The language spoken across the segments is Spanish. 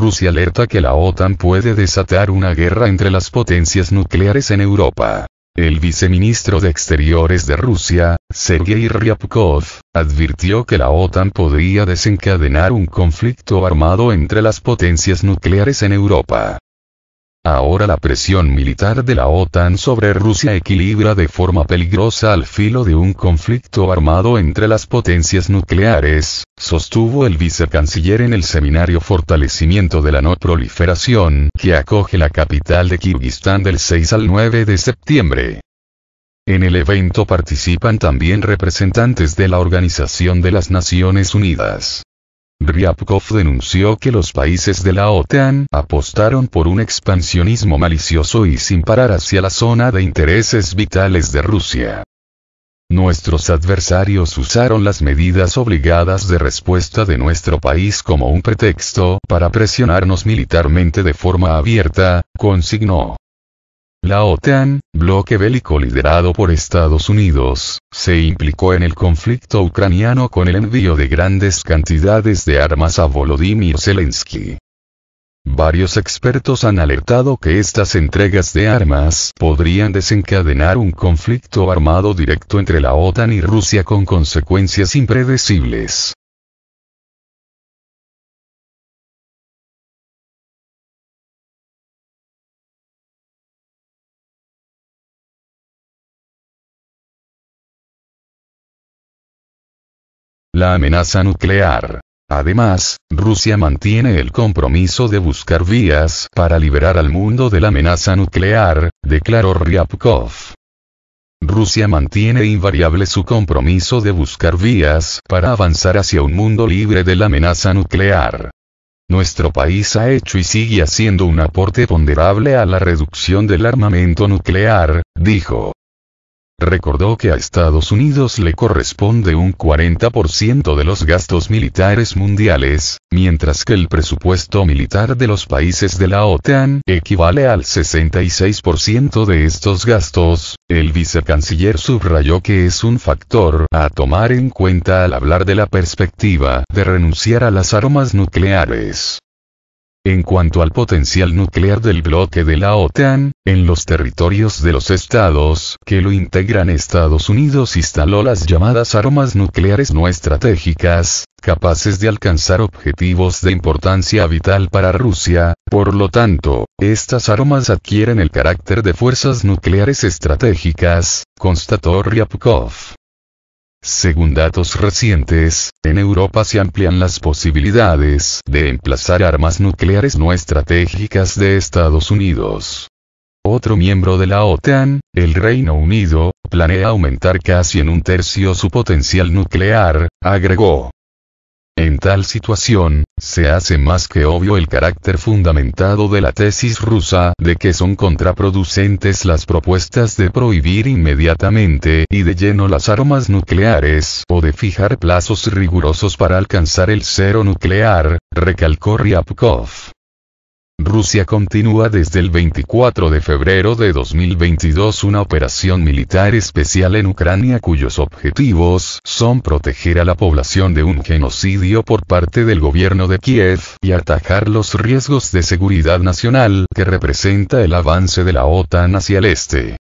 Rusia alerta que la OTAN puede desatar una guerra entre las potencias nucleares en Europa. El viceministro de Exteriores de Rusia, Sergei Ryabkov, advirtió que la OTAN podría desencadenar un conflicto armado entre las potencias nucleares en Europa. Ahora la presión militar de la OTAN sobre Rusia equilibra de forma peligrosa al filo de un conflicto armado entre las potencias nucleares, sostuvo el vicecanciller en el seminario Fortalecimiento de la No Proliferación que acoge la capital de Kirguistán del 6 al 9 de septiembre. En el evento participan también representantes de la Organización de las Naciones Unidas. Ryabkov denunció que los países de la OTAN apostaron por un expansionismo malicioso y sin parar hacia la zona de intereses vitales de Rusia. Nuestros adversarios usaron las medidas obligadas de respuesta de nuestro país como un pretexto para presionarnos militarmente de forma abierta, consignó. La OTAN, bloque bélico liderado por Estados Unidos, se implicó en el conflicto ucraniano con el envío de grandes cantidades de armas a Volodymyr Zelensky. Varios expertos han alertado que estas entregas de armas podrían desencadenar un conflicto armado directo entre la OTAN y Rusia con consecuencias impredecibles. La amenaza nuclear. Además, Rusia mantiene el compromiso de buscar vías para liberar al mundo de la amenaza nuclear, declaró Ryabkov. Rusia mantiene invariable su compromiso de buscar vías para avanzar hacia un mundo libre de la amenaza nuclear. Nuestro país ha hecho y sigue haciendo un aporte ponderable a la reducción del armamento nuclear, dijo. Recordó que a Estados Unidos le corresponde un 40% de los gastos militares mundiales, mientras que el presupuesto militar de los países de la OTAN equivale al 66% de estos gastos. El vicecanciller subrayó que es un factor a tomar en cuenta al hablar de la perspectiva de renunciar a las armas nucleares. En cuanto al potencial nuclear del bloque de la OTAN, en los territorios de los estados que lo integran Estados Unidos instaló las llamadas armas nucleares no estratégicas, capaces de alcanzar objetivos de importancia vital para Rusia, por lo tanto, estas armas adquieren el carácter de fuerzas nucleares estratégicas, constató Ryabkov. Según datos recientes, en Europa se amplían las posibilidades de emplazar armas nucleares no estratégicas de Estados Unidos. Otro miembro de la OTAN, el Reino Unido, planea aumentar casi en un tercio su potencial nuclear, agregó. En tal situación, se hace más que obvio el carácter fundamentado de la tesis rusa de que son contraproducentes las propuestas de prohibir inmediatamente y de lleno las armas nucleares o de fijar plazos rigurosos para alcanzar el cero nuclear, recalcó Ryabkov. Rusia continúa desde el 24 de febrero de 2022 una operación militar especial en Ucrania cuyos objetivos son proteger a la población de un genocidio por parte del gobierno de Kiev y atajar los riesgos de seguridad nacional que representa el avance de la OTAN hacia el este.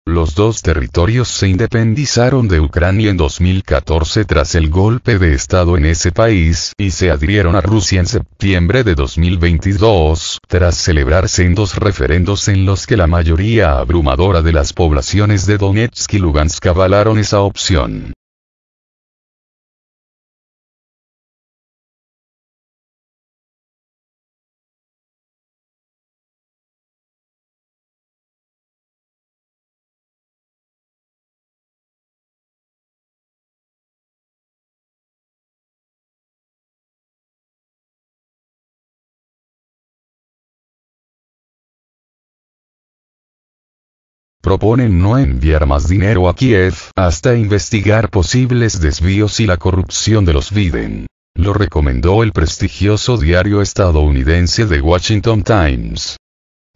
Los dos territorios se independizaron de Ucrania en 2014 tras el golpe de Estado en ese país y se adhirieron a Rusia en septiembre de 2022, tras celebrarse en dos referendos en los que la mayoría abrumadora de las poblaciones de Donetsk y Lugansk avalaron esa opción. Proponen no enviar más dinero a Kiev hasta investigar posibles desvíos y la corrupción de los Biden. Lo recomendó el prestigioso diario estadounidense The Washington Times.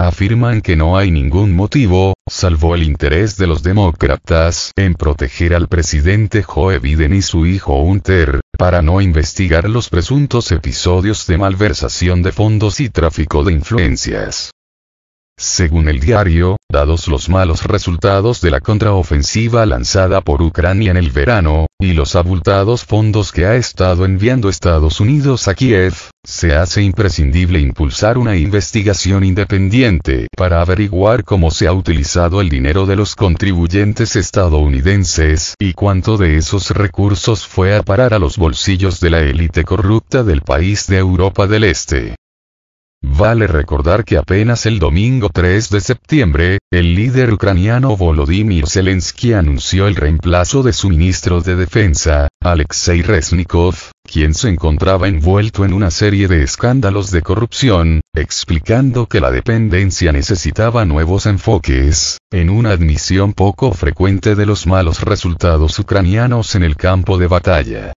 Afirman que no hay ningún motivo, salvo el interés de los demócratas, en proteger al presidente Joe Biden y su hijo Hunter, para no investigar los presuntos episodios de malversación de fondos y tráfico de influencias. Según el diario, dados los malos resultados de la contraofensiva lanzada por Ucrania en el verano, y los abultados fondos que ha estado enviando Estados Unidos a Kiev, se hace imprescindible impulsar una investigación independiente para averiguar cómo se ha utilizado el dinero de los contribuyentes estadounidenses y cuánto de esos recursos fue a parar a los bolsillos de la élite corrupta del país de Europa del Este. Vale recordar que apenas el domingo 3 de septiembre, el líder ucraniano Volodymyr Zelensky anunció el reemplazo de su ministro de Defensa, Alexei Reznikov, quien se encontraba envuelto en una serie de escándalos de corrupción, explicando que la dependencia necesitaba nuevos enfoques, en una admisión poco frecuente de los malos resultados ucranianos en el campo de batalla.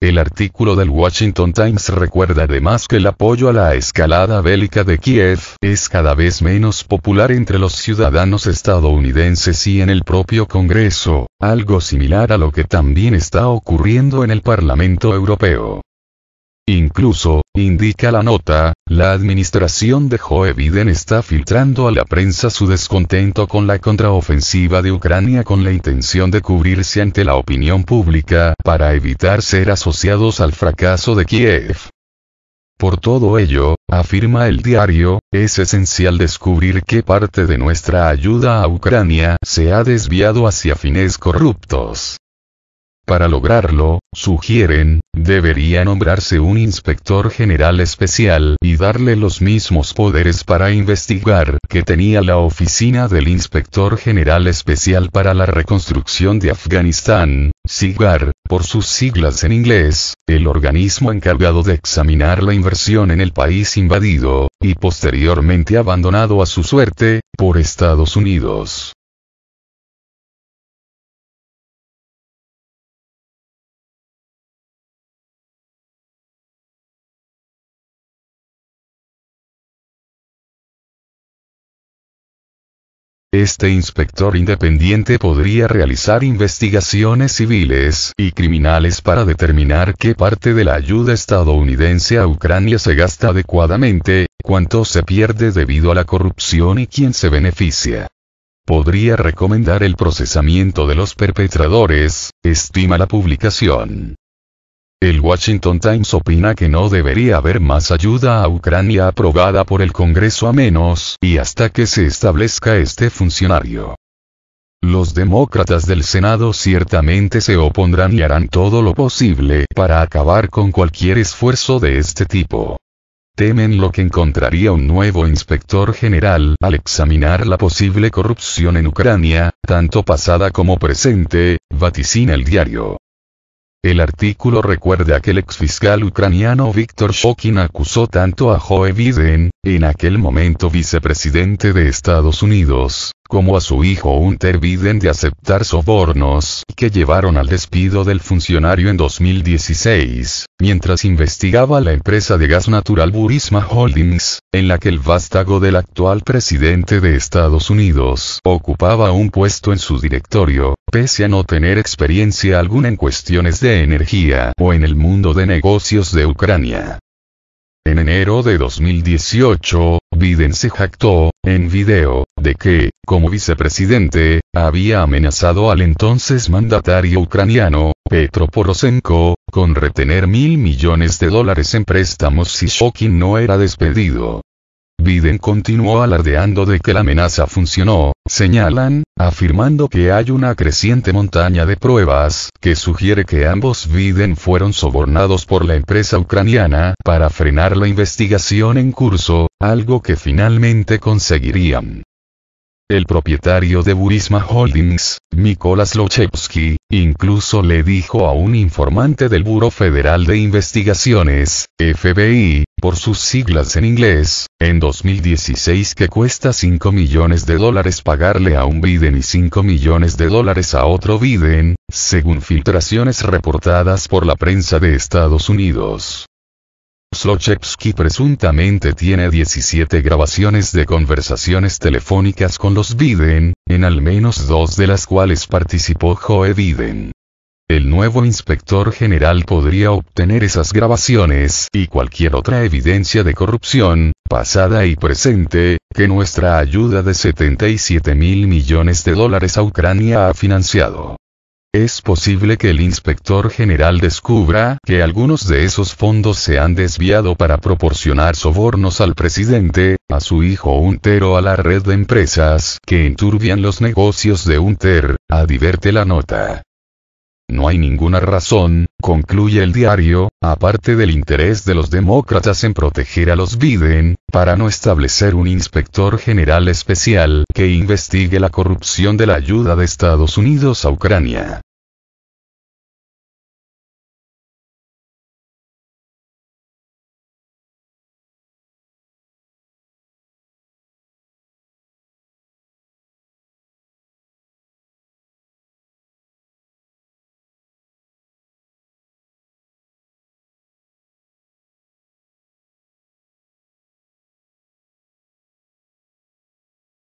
El artículo del Washington Times recuerda además que el apoyo a la escalada bélica de Kiev es cada vez menos popular entre los ciudadanos estadounidenses y en el propio Congreso, algo similar a lo que también está ocurriendo en el Parlamento Europeo. Incluso, indica la nota, la administración de Joe Biden está filtrando a la prensa su descontento con la contraofensiva de Ucrania con la intención de cubrirse ante la opinión pública para evitar ser asociados al fracaso de Kiev. Por todo ello, afirma el diario, es esencial descubrir qué parte de nuestra ayuda a Ucrania se ha desviado hacia fines corruptos. Para lograrlo, sugieren, debería nombrarse un inspector general especial y darle los mismos poderes para investigar que tenía la oficina del inspector general especial para la reconstrucción de Afganistán, SIGAR, por sus siglas en inglés, el organismo encargado de examinar la inversión en el país invadido, y posteriormente abandonado a su suerte, por Estados Unidos. Este inspector independiente podría realizar investigaciones civiles y criminales para determinar qué parte de la ayuda estadounidense a Ucrania se gasta adecuadamente, cuánto se pierde debido a la corrupción y quién se beneficia. Podría recomendar el procesamiento de los perpetradores, estima la publicación. El Washington Times opina que no debería haber más ayuda a Ucrania aprobada por el Congreso a menos y hasta que se establezca este funcionario. Los demócratas del Senado ciertamente se opondrán y harán todo lo posible para acabar con cualquier esfuerzo de este tipo. Temen lo que encontraría un nuevo inspector general al examinar la posible corrupción en Ucrania, tanto pasada como presente, vaticina el diario. El artículo recuerda que el exfiscal ucraniano Viktor Shokin acusó tanto a Joe Biden, en aquel momento vicepresidente de Estados Unidos, como a su hijo Hunter Biden de aceptar sobornos que llevaron al despido del funcionario en 2016, mientras investigaba la empresa de gas natural Burisma Holdings, en la que el vástago del actual presidente de Estados Unidos ocupaba un puesto en su directorio, pese a no tener experiencia alguna en cuestiones de energía o en el mundo de negocios de Ucrania. En enero de 2018, Biden se jactó, en video, de que, como vicepresidente, había amenazado al entonces mandatario ucraniano, Petro Poroshenko, con retener $1.000 millones en préstamos si Shokin no era despedido. Biden continuó alardeando de que la amenaza funcionó, señalan, afirmando que hay una creciente montaña de pruebas que sugiere que ambos Biden fueron sobornados por la empresa ucraniana para frenar la investigación en curso, algo que finalmente conseguirían. El propietario de Burisma Holdings, Mykola Zlochevsky, incluso le dijo a un informante del Buró Federal de Investigaciones, FBI, por sus siglas en inglés, en 2016 que cuesta $5 millones pagarle a un Biden y $5 millones a otro Biden, según filtraciones reportadas por la prensa de Estados Unidos. Zlochevsky presuntamente tiene 17 grabaciones de conversaciones telefónicas con los Biden, en al menos 2 de las cuales participó Joe Biden. el nuevo inspector general podría obtener esas grabaciones y cualquier otra evidencia de corrupción, pasada y presente, que nuestra ayuda de 77.000 millones de dólares a Ucrania ha financiado. Es posible que el inspector general descubra que algunos de esos fondos se han desviado para proporcionar sobornos al presidente, a su hijo Hunter o a la red de empresas que enturbian los negocios de Hunter, advierte la nota. No hay ninguna razón, concluye el diario, aparte del interés de los demócratas en proteger a los Biden, para no establecer un inspector general especial que investigue la corrupción de la ayuda de Estados Unidos a Ucrania.